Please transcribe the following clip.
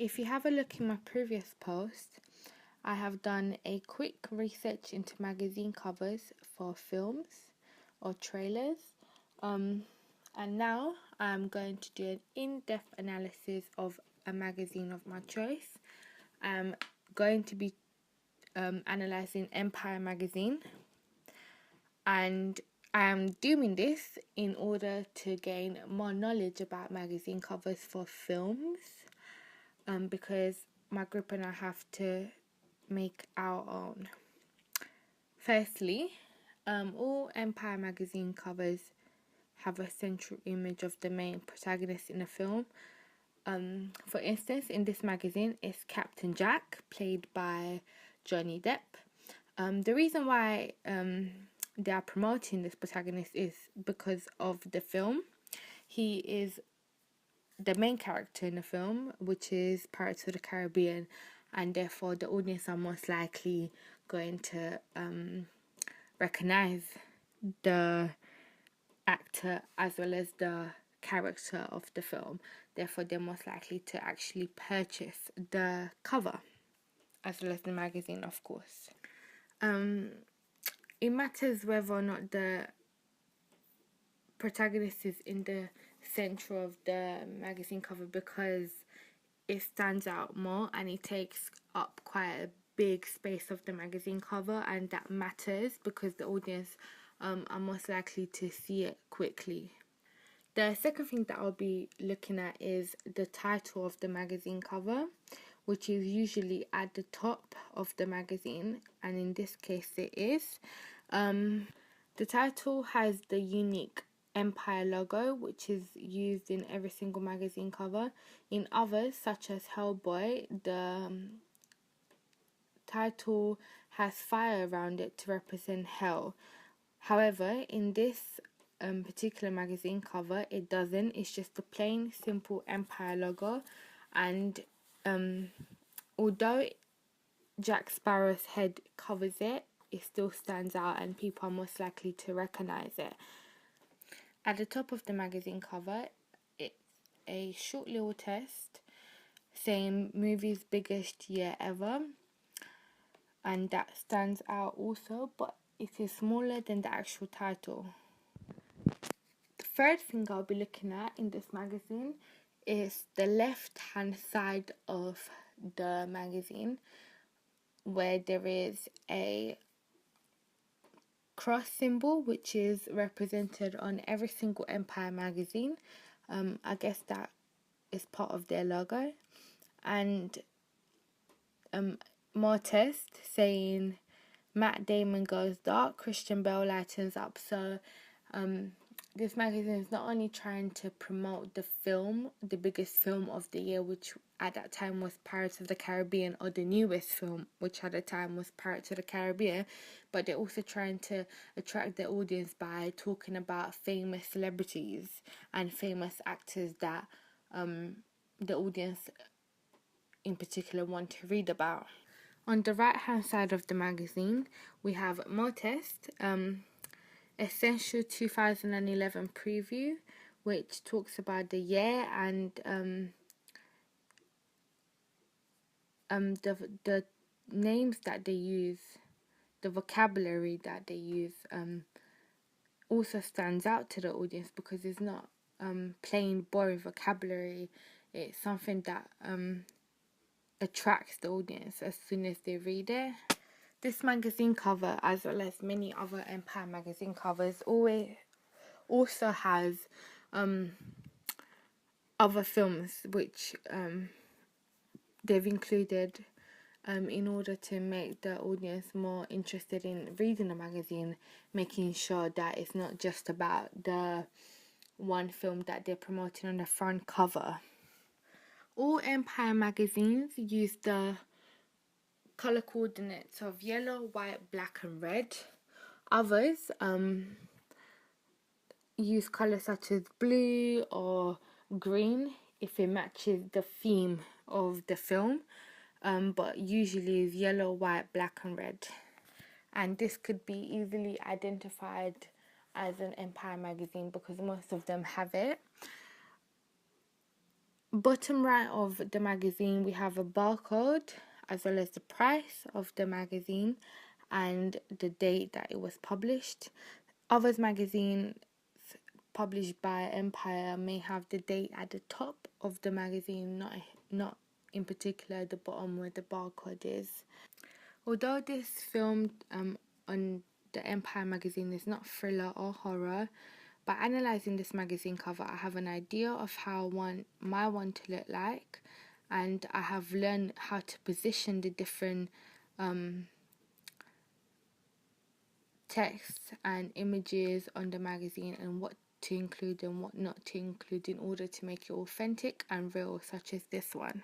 If you have a look in my previous post, I have done a quick research into magazine covers for films or trailers. And now I'm going to do an in-depth analysis of a magazine of my choice. I'm going to be analysing Empire magazine, and I am doing this in order to gain more knowledge about magazine covers for films, because my group and I have to make our own. Firstly, all Empire magazine covers have a central image of the main protagonist in a film. For instance, in this magazine is Captain Jack, played by Johnny Depp. The reason why they are promoting this protagonist is because of the film. He is the main character in the film, which is Pirates of the Caribbean, and therefore the audience are most likely going to recognize the actor as well as the character of the film. Therefore, they're most likely to actually purchase the cover as well as the magazine, of course. It matters whether or not the protagonist is in the center of the magazine cover, because it stands out more and it takes up quite a big space of the magazine cover, and that matters because the audience are most likely to see it quickly. The second thing that I'll be looking at is the title of the magazine cover, which is usually at the top of the magazine, and in this case it is. The title has the unique Empire logo, which is used in every single magazine cover. In others, such as Hellboy, the title has fire around it to represent hell. However, in this particular magazine cover, it doesn't. It's just a plain, simple Empire logo, and although Jack Sparrow's head covers it, it still stands out and people are most likely to recognize it. At the top of the magazine cover, it's a short little text saying movie's biggest year ever, and that stands out also, but it is smaller than the actual title. The third thing I'll be looking at in this magazine is the left hand side of the magazine, where there is a cross symbol which is represented on every single Empire magazine. I guess that is part of their logo, and more text saying Matt Damon goes dark, Christian Bale lightens up. So this magazine is not only trying to promote the film, the biggest film of the year, which at that time was Pirates of the Caribbean, or the newest film, which at the time was Pirates of the Caribbean, but they're also trying to attract the audience by talking about famous celebrities and famous actors that the audience in particular want to read about. On the right hand side of the magazine, we have more text, Essential 2011 preview, which talks about the year and the names that they use, the vocabulary that they use also stands out to the audience, because it's not plain boring vocabulary. It's something that attracts the audience as soon as they read it. This magazine cover, as well as many other Empire magazine covers, also has other films which they've included in order to make the audience more interested in reading the magazine, making sure that it's not just about the one film that they're promoting on the front cover. All Empire magazines use the color coordinates of yellow, white, black and red. Others use colors such as blue or green if it matches the theme of the film, but usually is yellow, white, black and red. And this could be easily identified as an Empire magazine because most of them have it. bottom right of the magazine we have a barcode as well as the price of the magazine and the date that it was published. Others magazines published by Empire may have the date at the top of the magazine, not in particular the bottom where the barcode is. Although this film on the Empire magazine is not thriller or horror, by analysing this magazine cover, I have an idea of how my one to look like, and I have learned how to position the different texts and images on the magazine and what to include and what not to include in order to make it authentic and real, such as this one.